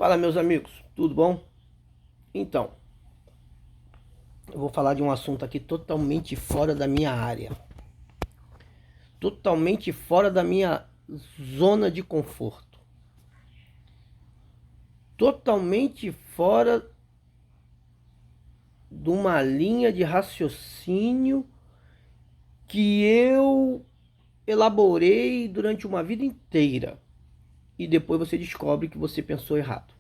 Fala, meus amigos, tudo bom? Então, eu vou falar de um assunto aqui totalmente fora da minha área, totalmente fora da minha zona de conforto, totalmente fora de uma linha de raciocínio que eu elaborei durante uma vida inteira e depois você descobre que você pensou errado.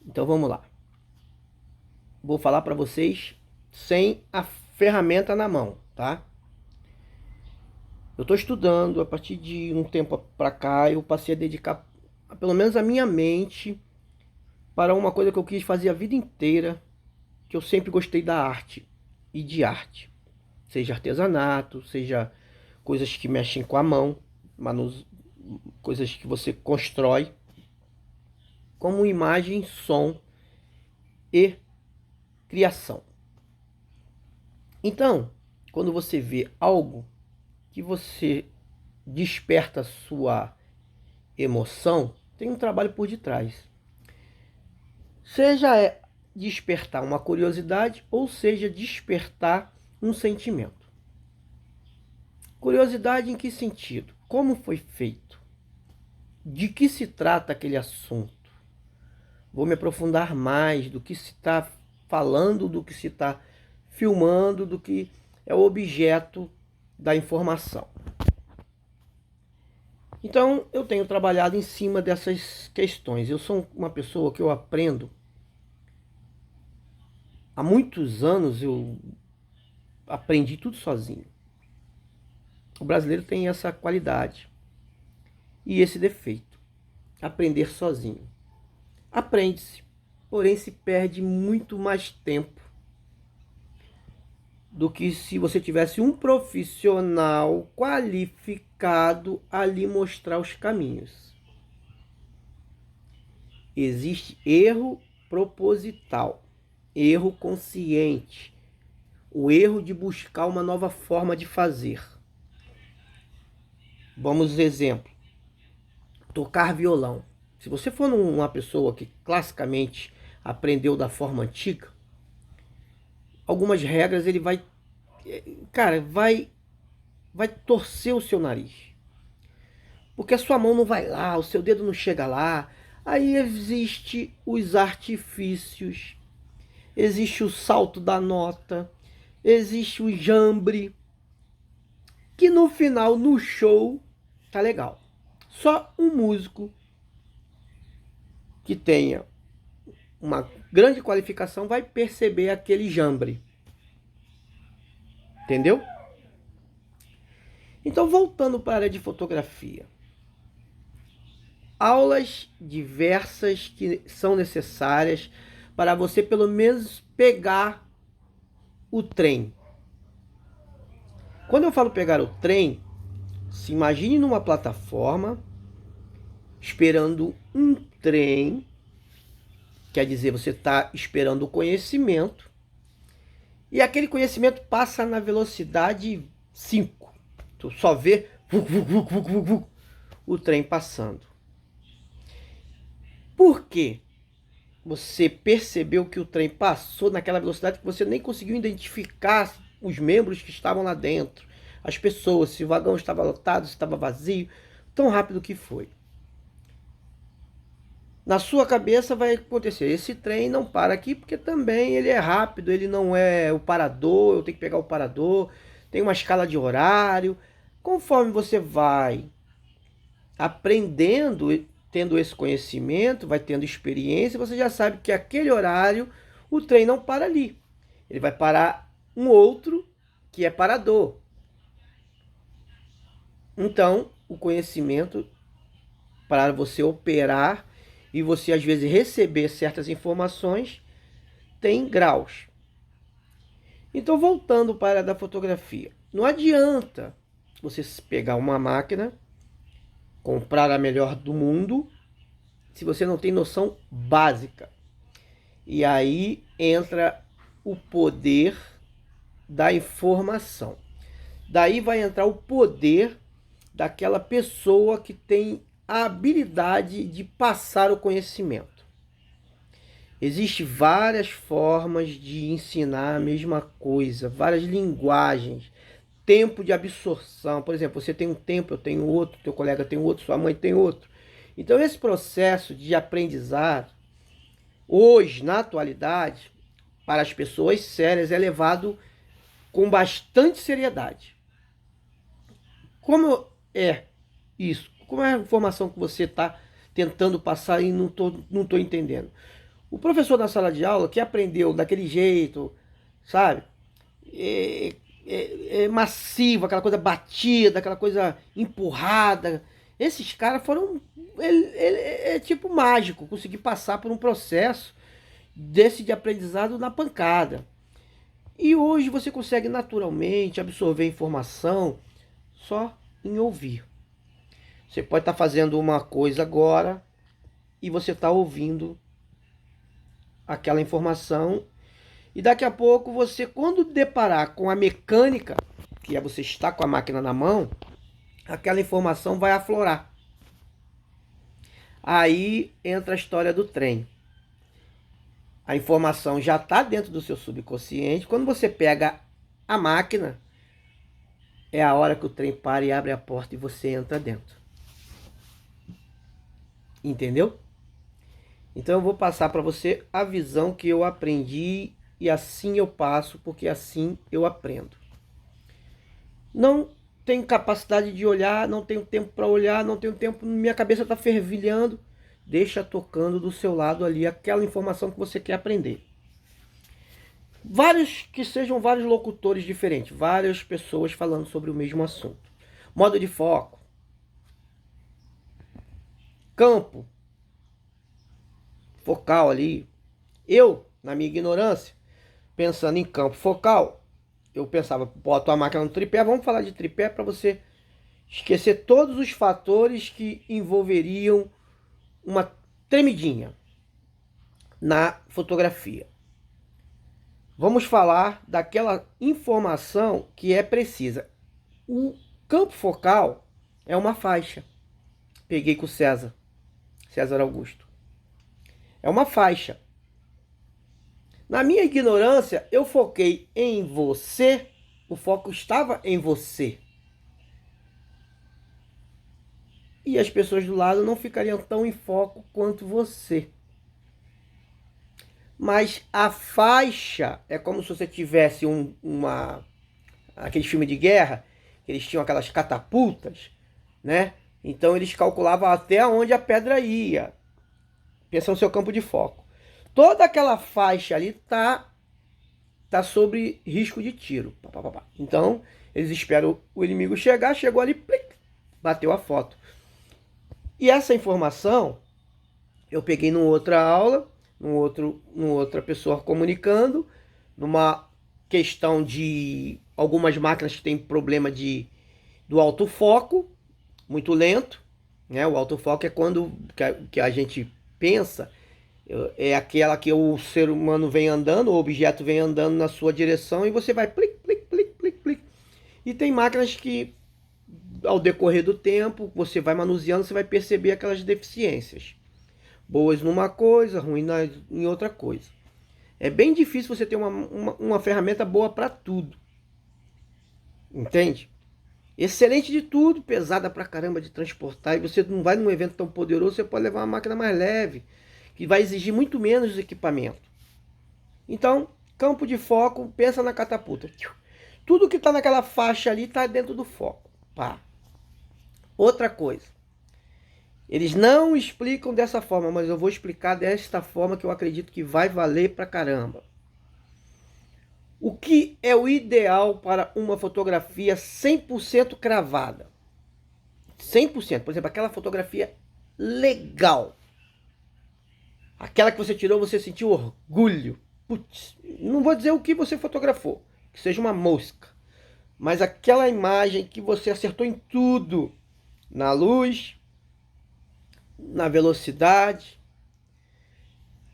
Então vamos lá. Vou falar para vocês sem a ferramenta na mão, tá? Eu estou estudando, a partir de um tempo para cá, eu passei a dedicar, pelo menos a minha mente, para uma coisa que eu quis fazer a vida inteira, que eu sempre gostei da arte e de arte. Seja artesanato, seja coisas que mexem com a mão, coisas que você constrói, como imagem, som e criação. Então, quando você vê algo que você desperta a sua emoção, tem um trabalho por detrás. Seja despertar uma curiosidade ou seja despertar um sentimento. Curiosidade em que sentido? Como foi feito? De que se trata aquele assunto? Vou me aprofundar mais do que se está falando, do que se está filmando, do que é o objeto da informação. Então, eu tenho trabalhado em cima dessas questões. Eu sou uma pessoa que eu aprendo. Há muitos anos eu aprendi tudo sozinho. O brasileiro tem essa qualidade e esse defeito. Aprender sozinho. Aprende-se, porém se perde muito mais tempo do que se você tivesse um profissional qualificado a lhe mostrar os caminhos. Existe erro proposital, erro consciente, o erro de buscar uma nova forma de fazer. Vamos exemplo, tocar violão. Se você for uma pessoa que classicamente aprendeu da forma antiga, algumas regras ele vai, cara, vai torcer o seu nariz. Porque a sua mão não vai lá, o seu dedo não chega lá. Aí existe os artifícios, existe o salto da nota, existe o jambre, que no final, no show, tá legal. Só um músico que tenha uma grande qualificação vai perceber aquele jambre. Entendeu? Então, voltando para a área de fotografia. Aulas diversas que são necessárias para você pelo menos pegar o trem. Quando eu falo pegar o trem, se imagine numa plataforma esperando um trem, quer dizer, você está esperando o conhecimento, e aquele conhecimento passa na velocidade 5. Tu só vê o trem passando. Por quê? Você percebeu que o trem passou naquela velocidade que você nem conseguiu identificar os membros que estavam lá dentro, as pessoas, se o vagão estava lotado, se estava vazio, tão rápido que foi. Na sua cabeça vai acontecer, esse trem não para aqui porque também ele é rápido, ele não é o parador, eu tenho que pegar o parador, tem uma escala de horário. Conforme você vai aprendendo, tendo esse conhecimento, vai tendo experiência, você já sabe que aquele horário o trem não para ali. Ele vai parar um outro que é parador. Então, o conhecimento para você operar e você às vezes receber certas informações tem graus. Então, voltando para a da fotografia, não adianta você pegar uma máquina, comprar a melhor do mundo, se você não tem noção básica. E aí entra o poder da informação. Daí vai entrar o poder daquela pessoa que tem a habilidade de passar o conhecimento. Existem várias formas de ensinar a mesma coisa, várias linguagens, tempo de absorção. Por exemplo, você tem um tempo, eu tenho outro, teu colega tem outro, sua mãe tem outro. Então, esse processo de aprendizado, hoje, na atualidade, para as pessoas sérias, é levado com bastante seriedade. Como é isso? Como é a informação que você está tentando passar e não tô entendendo? O professor na sala de aula que aprendeu daquele jeito, sabe? É massivo, aquela coisa batida, aquela coisa empurrada. Esses caras foram. Ele é tipo mágico, conseguir passar por um processo desse de aprendizado na pancada. E hoje você consegue naturalmente absorver informação só em ouvir. Você pode estar fazendo uma coisa agora e você está ouvindo aquela informação. E daqui a pouco você, quando deparar com a mecânica, que é você estar com a máquina na mão, aquela informação vai aflorar. Aí entra a história do trem. A informação já está dentro do seu subconsciente. Quando você pega a máquina, é a hora que o trem para e abre a porta e você entra dentro. Entendeu? Então eu vou passar para você a visão que eu aprendi e assim eu passo, porque assim eu aprendo. Não tenho capacidade de olhar, não tenho tempo para olhar, não tenho tempo, minha cabeça está fervilhando. Deixa tocando do seu lado ali aquela informação que você quer aprender. Que sejam vários locutores diferentes, várias pessoas falando sobre o mesmo assunto. Modo de foco. Campo focal ali. Eu, na minha ignorância, pensando em campo focal, eu pensava, boto a máquina no tripé, vamos falar de tripé para você esquecer todos os fatores que envolveriam uma tremidinha na fotografia. Vamos falar daquela informação que é precisa. O campo focal é uma faixa. Peguei com o César Augusto. É uma faixa. Na minha ignorância, eu foquei em você, o foco estava em você. E as pessoas do lado não ficariam tão em foco quanto você. Mas a faixa é como se você tivesse aquele filme de guerra, eles tinham aquelas catapultas, né? Então eles calculavam até onde a pedra ia. Pensa no seu campo de foco. Toda aquela faixa ali tá sobre risco de tiro. Então eles esperam o inimigo chegar, chegou ali, plic, bateu a foto. E essa informação eu peguei numa outra aula, numa outra pessoa comunicando, numa questão de algumas máquinas que têm problema do autofoco, muito lento, né? O autofoco é quando que a gente pensa, é aquela que o ser humano vem andando, o objeto vem andando na sua direção e você vai plic, plic, plic, plic, plic. E tem máquinas que, ao decorrer do tempo, você vai manuseando, você vai perceber aquelas deficiências. Boas numa coisa, ruim em outra coisa. É bem difícil você ter uma ferramenta boa para tudo. Entende? Excelente de tudo, pesada pra caramba de transportar. E você não vai num evento tão poderoso, você pode levar uma máquina mais leve, que vai exigir muito menos equipamento. Então, campo de foco, pensa na catapulta. Tudo que está naquela faixa ali está dentro do foco. Pá. Outra coisa. Eles não explicam dessa forma, mas eu vou explicar desta forma que eu acredito que vai valer pra caramba. O que é o ideal para uma fotografia 100% cravada? 100%, por exemplo, aquela fotografia legal. Aquela que você tirou, você sentiu orgulho. Putz, não vou dizer o que você fotografou, que seja uma mosca. Mas aquela imagem que você acertou em tudo. Na luz, na velocidade,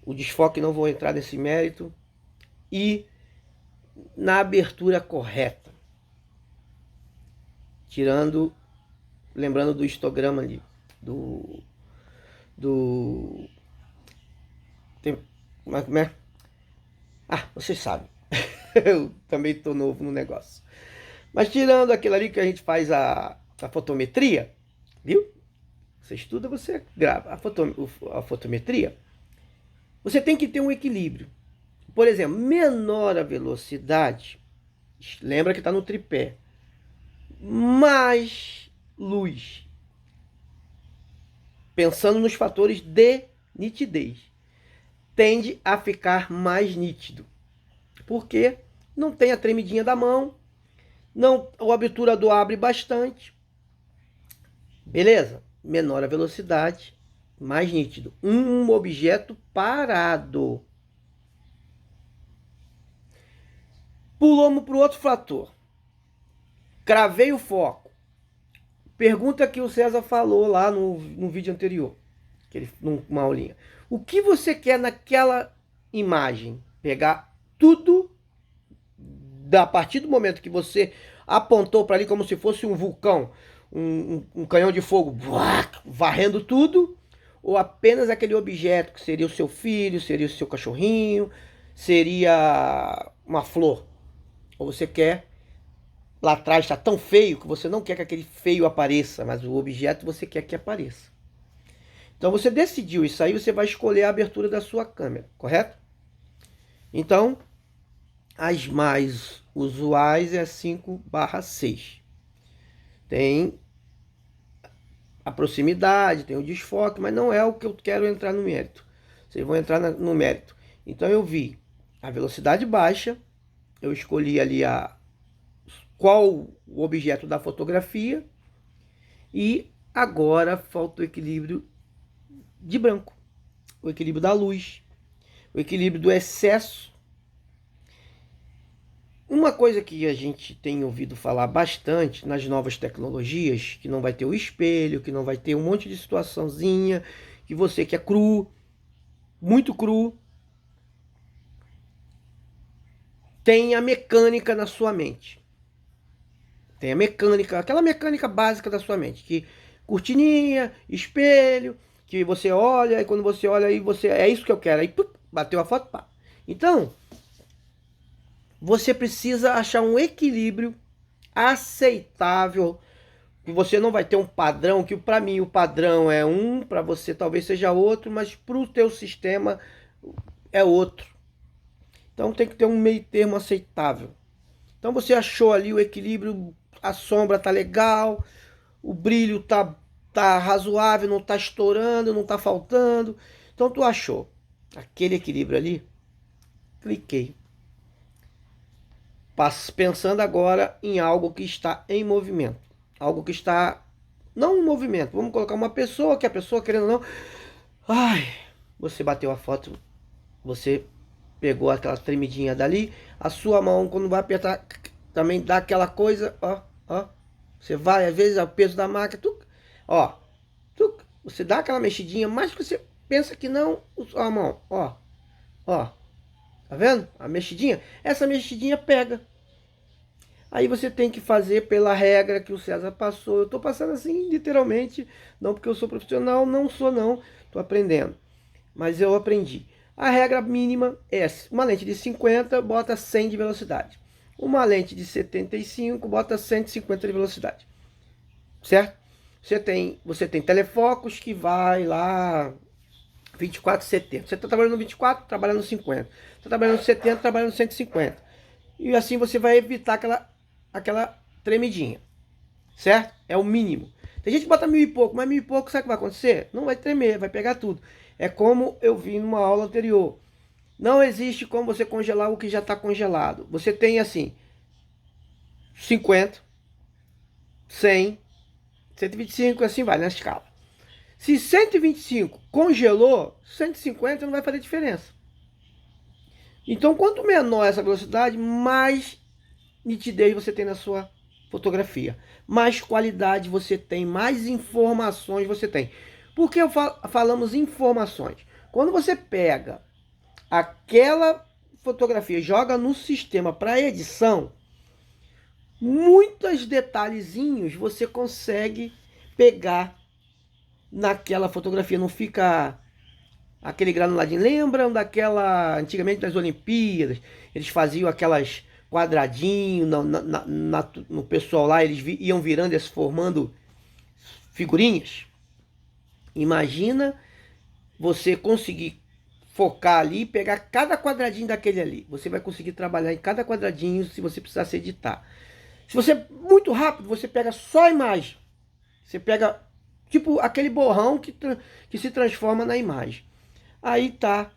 o desfoque, não vou entrar nesse mérito, e na abertura correta. Lembrando do histograma ali. do, do tem, como é? Ah, vocês sabem. Eu também estou novo no negócio. Mas tirando aquilo ali que a gente faz a fotometria, viu? Você estuda, você grava. A fotometria, você tem que ter um equilíbrio. Por exemplo, menor a velocidade, lembra que está no tripé, mais luz. Pensando nos fatores de nitidez, tende a ficar mais nítido. Porque não tem a tremidinha da mão, não, o obturador abre bastante. Beleza? Menor a velocidade, mais nítido. Um objeto parado. Pulamos para o outro fator. Cravei o foco. Pergunta que o César falou lá no vídeo anterior, numa aulinha. O que você quer naquela imagem? Pegar tudo a partir do momento que você apontou para ali como se fosse um vulcão, um canhão de fogo, varrendo tudo, ou apenas aquele objeto que seria o seu filho, seria o seu cachorrinho, seria uma flor? Ou você quer, lá atrás está tão feio que você não quer que aquele feio apareça, mas o objeto você quer que apareça. Então você decidiu isso aí, você vai escolher a abertura da sua câmera, correto? Então, as mais usuais é a 5/6. Tem a proximidade, tem o desfoque, mas não é o que eu quero entrar no mérito. Vocês vão entrar no mérito. Então eu vi a velocidade baixa, eu escolhi ali qual o objeto da fotografia e agora falta o equilíbrio de branco, o equilíbrio da luz, o equilíbrio do excesso. Uma coisa que a gente tem ouvido falar bastante nas novas tecnologias, que não vai ter o espelho, que não vai ter um monte de situaçãozinha, que você que é cru, muito cru, tem a mecânica na sua mente. Tem a mecânica, aquela mecânica básica da sua mente, que cortininha, espelho, que você olha, e quando você olha aí você, é isso que eu quero, aí bateu a foto, pá. Então, você precisa achar um equilíbrio aceitável, que você não vai ter um padrão, que para mim o padrão é um, para você talvez seja outro, mas para o teu sistema é outro. Então tem que ter um meio termo aceitável. Então você achou ali o equilíbrio, a sombra tá legal, o brilho tá razoável, não tá estourando, não tá faltando. Então tu achou aquele equilíbrio ali, cliquei. Pensando agora em algo que está em movimento. Algo que está, não em movimento, vamos colocar uma pessoa, que a pessoa querendo ou não, ai, você bateu a foto, você pegou aquela tremidinha dali, a sua mão quando vai apertar, também dá aquela coisa, ó, você vai, às vezes é o peso da máquina, você dá aquela mexidinha, mas que você pensa que não, a mão, ó, tá vendo? A mexidinha, essa mexidinha pega. Aí você tem que fazer pela regra que o César passou. Eu estou passando assim, literalmente, não porque eu sou profissional, não sou não, estou aprendendo. Mas eu aprendi. A regra mínima é uma lente de 50, bota 100 de velocidade. Uma lente de 75, bota 150 de velocidade. Certo? Você tem telefocos que vai lá 24, 70. Você está trabalhando no 24, trabalhando no 50. Você está trabalhando no 70, trabalhando no 150. E assim você vai evitar aquela tremidinha. Certo? É o mínimo. Tem gente que bota 1000 e pouco, mas 1000 e pouco, sabe o que vai acontecer? Não vai tremer, vai pegar tudo. É como eu vi numa aula anterior. Não existe como você congelar o que já está congelado. Você tem assim, 50, 100, 125, assim vai na escala. Se 125 congelou, 150 não vai fazer diferença. Então, quanto menor essa velocidade, mais nitidez você tem na sua fotografia. Mais qualidade você tem, mais informações você tem. Por que falamos informações? Quando você pega aquela fotografia e joga no sistema para edição, muitos detalhezinhos você consegue pegar naquela fotografia, não fica aquele granuladinho. Lembram daquela, antigamente das Olimpíadas, eles faziam aquelas quadradinhos no pessoal lá, eles iam virando e se formando figurinhas. Imagina você conseguir focar ali e pegar cada quadradinho daquele ali. Você vai conseguir trabalhar em cada quadradinho se você precisasse editar. Se você muito rápido, você pega só a imagem. Você pega tipo aquele borrão que se transforma na imagem. Aí tá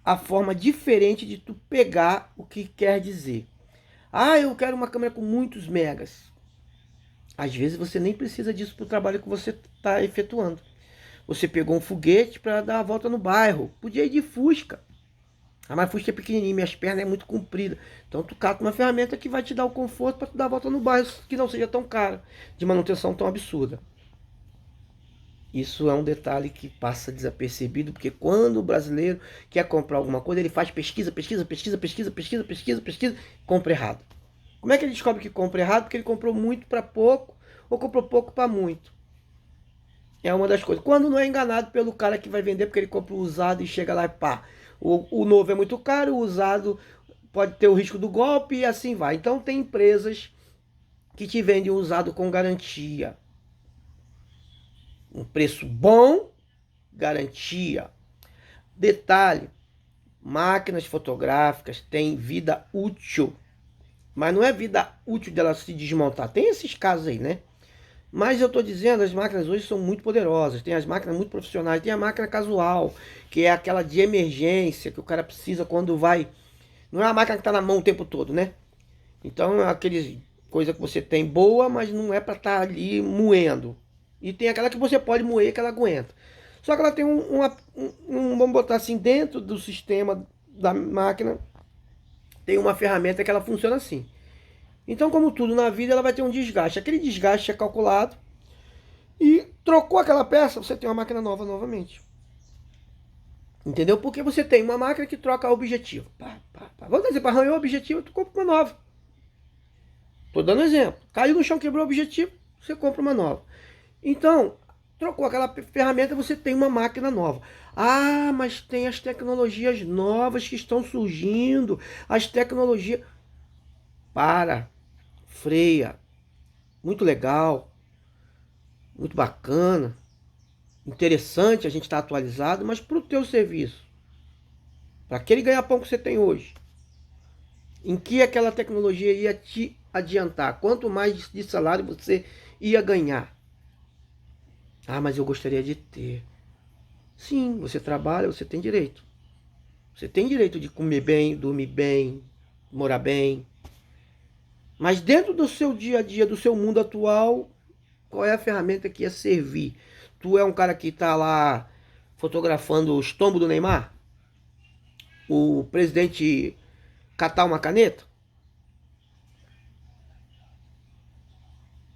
a forma diferente de tu pegar o que quer dizer. Ah, eu quero uma câmera com muitos megas. Às vezes você nem precisa disso para o trabalho que você está efetuando. Você pegou um foguete para dar a volta no bairro. Podia ir de Fusca. Ah, mas Fusca é pequenininho, minhas pernas é muito comprida. Então tu cata uma ferramenta que vai te dar o conforto para tu dar a volta no bairro, que não seja tão cara, de manutenção tão absurda. Isso é um detalhe que passa desapercebido, porque quando o brasileiro quer comprar alguma coisa, ele faz pesquisa, compra errado. Como é que ele descobre que compra errado? Porque ele comprou muito para pouco ou comprou pouco para muito. É uma das coisas. Quando não é enganado pelo cara que vai vender, porque ele compra o usado e chega lá e pá. O novo é muito caro, o usado pode ter o risco do golpe e assim vai. Então tem empresas que te vendem o usado com garantia. Um preço bom, garantia. Detalhe, máquinas fotográficas têm vida útil. Mas não é vida útil dela se desmontar. Tem esses casos aí, né? Mas eu estou dizendo, as máquinas hoje são muito poderosas. Tem as máquinas muito profissionais, tem a máquina casual, que é aquela de emergência, que o cara precisa quando vai... Não é a máquina que está na mão o tempo todo, né? Então é aquele coisa que você tem boa, mas não é para estar ali moendo. E tem aquela que você pode moer, que ela aguenta. Só que ela tem vamos botar assim, dentro do sistema da máquina, tem uma ferramenta que ela funciona assim. Então, como tudo na vida, ela vai ter um desgaste. Aquele desgaste é calculado e trocou aquela peça, você tem uma máquina nova novamente. Entendeu? Porque você tem uma máquina que troca objetivo. Vamos dizer, para arranhar o objetivo, tu compra uma nova. Tô dando exemplo. Caiu no chão, quebrou o objetivo, você compra uma nova. Então, trocou aquela ferramenta, você tem uma máquina nova. Ah, mas tem as tecnologias novas que estão surgindo. As tecnologias... freia. Muito legal. Muito bacana. Interessante a gente estar atualizado, mas para o teu serviço, para aquele ganha-pão que você tem hoje, em que aquela tecnologia ia te adiantar? Quanto mais de salário você ia ganhar? Ah, mas eu gostaria de ter. Sim, você trabalha, você tem direito. Você tem direito de comer bem, dormir bem, morar bem. Mas dentro do seu dia a dia, do seu mundo atual, qual é a ferramenta que ia servir? Tu é um cara que está lá fotografando os tombos do Neymar? O presidente catar uma caneta?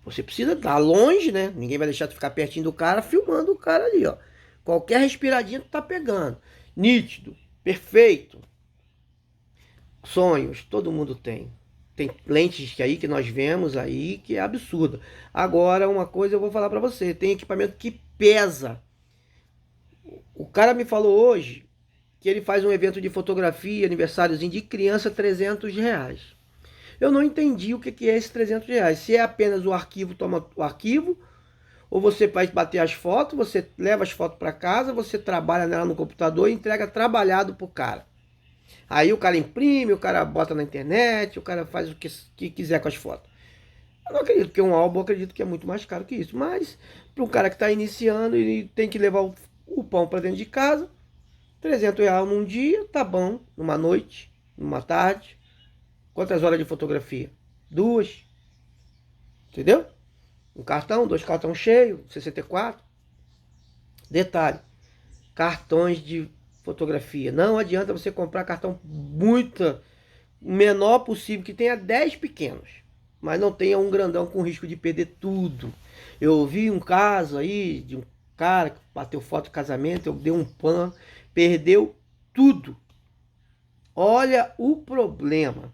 Você precisa estar longe, né? Ninguém vai deixar tu ficar pertinho do cara, filmando o cara ali, ó. Qualquer respiradinha tu tá pegando. Nítido, perfeito. Sonhos, todo mundo tem. Tem lentes que nós vemos aí que é absurda. Agora, uma coisa eu vou falar para você. Tem equipamento que pesa. O cara me falou hoje que ele faz um evento de fotografia, aniversáriozinho de criança, R$ 300. Eu não entendi o que é esses R$ 300. Se é apenas o arquivo, toma o arquivo, ou você vai bater as fotos, você leva as fotos para casa, você trabalha nela no computador e entrega trabalhado pro cara. Aí o cara imprime, o cara bota na internet, o cara faz o que quiser com as fotos. Eu não acredito que um álbum, eu acredito que é muito mais caro que isso. Mas para um cara que está iniciando e tem que levar o pão para dentro de casa, R$ 300 num dia, tá bom. Numa noite, numa tarde. Quantas horas de fotografia? 2. Entendeu? Um cartão, 2 cartões cheios, 64. Detalhe, cartões de fotografia. Não adianta você comprar cartão muito menor possível, que tenha 10 pequenos, mas não tenha um grandão com risco de perder tudo. Eu ouvi um caso aí de um cara que bateu foto de casamento, eu dei um pano, perdeu tudo. Olha o problema.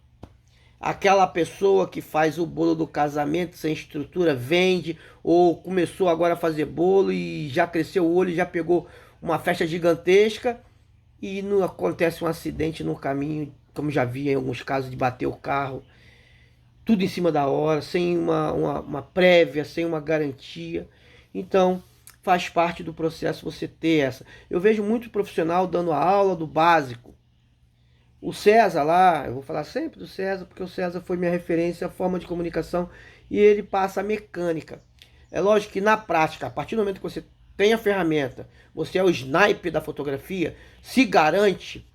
Aquela pessoa que faz o bolo do casamento sem estrutura, vende, ou começou agora a fazer bolo e já cresceu o olho, já pegou uma festa gigantesca e não acontece um acidente no caminho, como já vi em alguns casos de bater o carro, tudo em cima da hora, sem uma prévia, sem uma garantia. Então, faz parte do processo você ter essa. Eu vejo muito profissional dando a aula do básico. O César lá, eu vou falar sempre do César, porque o César foi minha referência, a forma de comunicação, e ele passa a mecânica. É lógico que na prática, a partir do momento que você tem a ferramenta, você é o sniper da fotografia, se garante,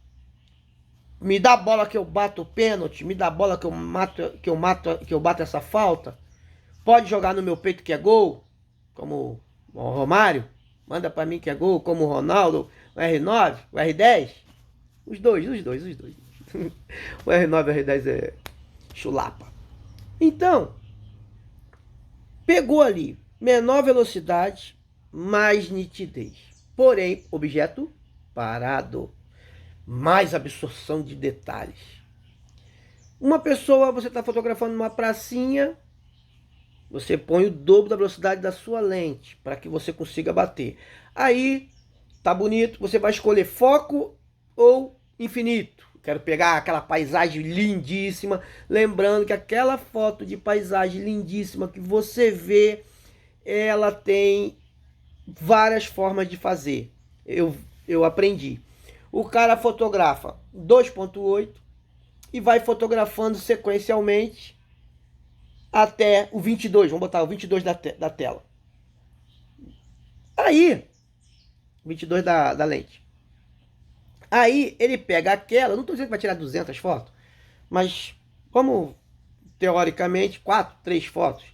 me dá a bola que eu bato o pênalti, me dá a bola que eu bato essa falta, pode jogar no meu peito que é gol, como o Romário, manda para mim que é gol, como o Ronaldo, o R9, o R10. Os dois. O R9 e o R10 é chulapa. Então, pegou ali menor velocidade, mais nitidez. Porém, objeto parado. Mais absorção de detalhes. Uma pessoa, você está fotografando numa pracinha, você põe o dobro da velocidade da sua lente para que você consiga bater. Aí, tá bonito, você vai escolher foco ou infinito. Quero pegar aquela paisagem lindíssima, lembrando que aquela foto de paisagem lindíssima que você vê, ela tem várias formas de fazer. Eu aprendi. O cara fotografa 2.8 e vai fotografando sequencialmente até o 22. Vamos botar o 22 da tela. Aí, 22 da lente. Aí ele pega aquela, não estou dizendo que vai tirar 200 fotos, mas vamos, teoricamente, 3 fotos.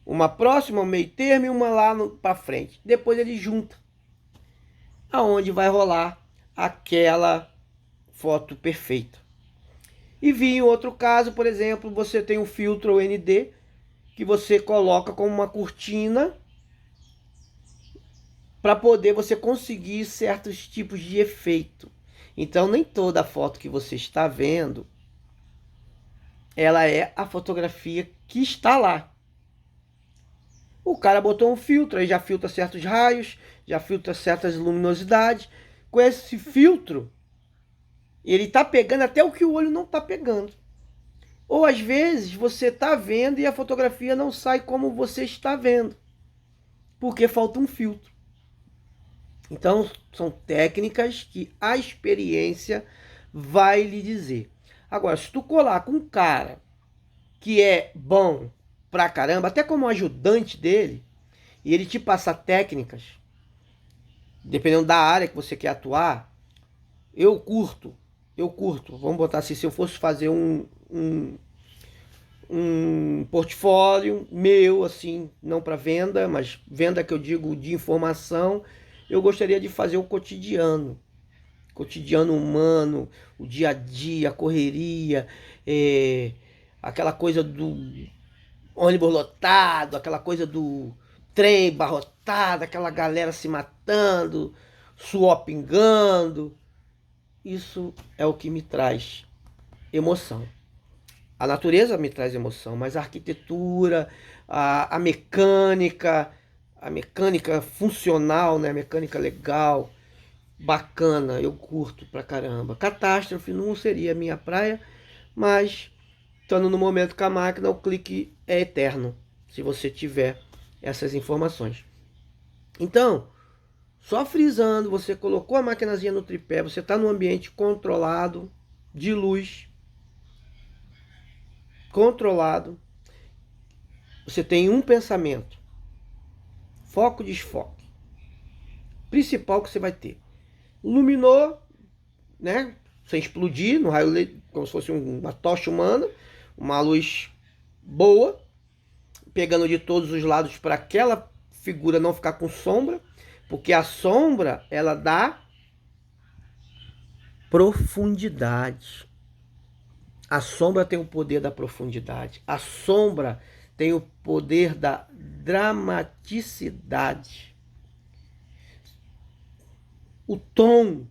Uma próxima, um meio termo e uma lá para frente. Depois ele junta, aonde vai rolar aquela foto perfeita. E vi em outro caso, por exemplo, você tem um filtro ND que você coloca como uma cortina para poder você conseguir certos tipos de efeito. Então, nem toda foto que você está vendo, ela é a fotografia que está lá. O cara botou um filtro, aí já filtra certos raios, já filtra certas luminosidades. Com esse filtro, ele está pegando até o que o olho não está pegando. Ou às vezes você está vendo e a fotografia não sai como você está vendo, porque falta um filtro. Então, são técnicas que a experiência vai lhe dizer. Agora, se tu colar com um cara que é bom pra caramba, até como ajudante dele, e ele te passar técnicas, dependendo da área que você quer atuar, eu curto. Vamos botar assim, se eu fosse fazer um portfólio meu, assim, não para venda, mas venda que eu digo de informação, eu gostaria de fazer o cotidiano humano, o dia a dia, a correria, aquela coisa do ônibus lotado, aquela coisa do trem barrotado, aquela galera se matando, suor pingando. Isso é o que me traz emoção. A natureza me traz emoção, mas a arquitetura, a mecânica funcional, né? A mecânica legal, bacana, eu curto pra caramba. Catástrofe não seria a minha praia, mas estando no momento com a máquina, o clique é eterno, se você tiver essas informações. Então, só frisando, você colocou a maquinazinha no tripé, você está num ambiente controlado, de luz, controlado, você tem um pensamento, foco, desfoque, principal que você vai ter. Iluminou, né, sem explodir, no raio, como se fosse uma tocha humana, uma luz boa, pegando de todos os lados para aquela figura não ficar com sombra, porque a sombra, ela dá profundidade. A sombra tem o poder da profundidade. A sombra tem o poder da dramaticidade. O tom,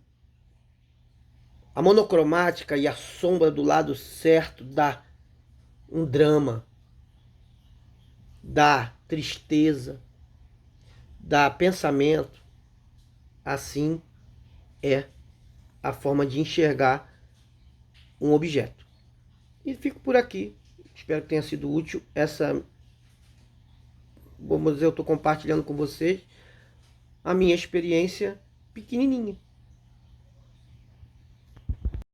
a monocromática e a sombra do lado certo dá um drama, dá tristeza, dá pensamento, assim é a forma de enxergar um objeto. E fico por aqui. Espero que tenha sido útil essa. Vamos dizer, eu estou compartilhando com vocês a minha experiência pequenininha.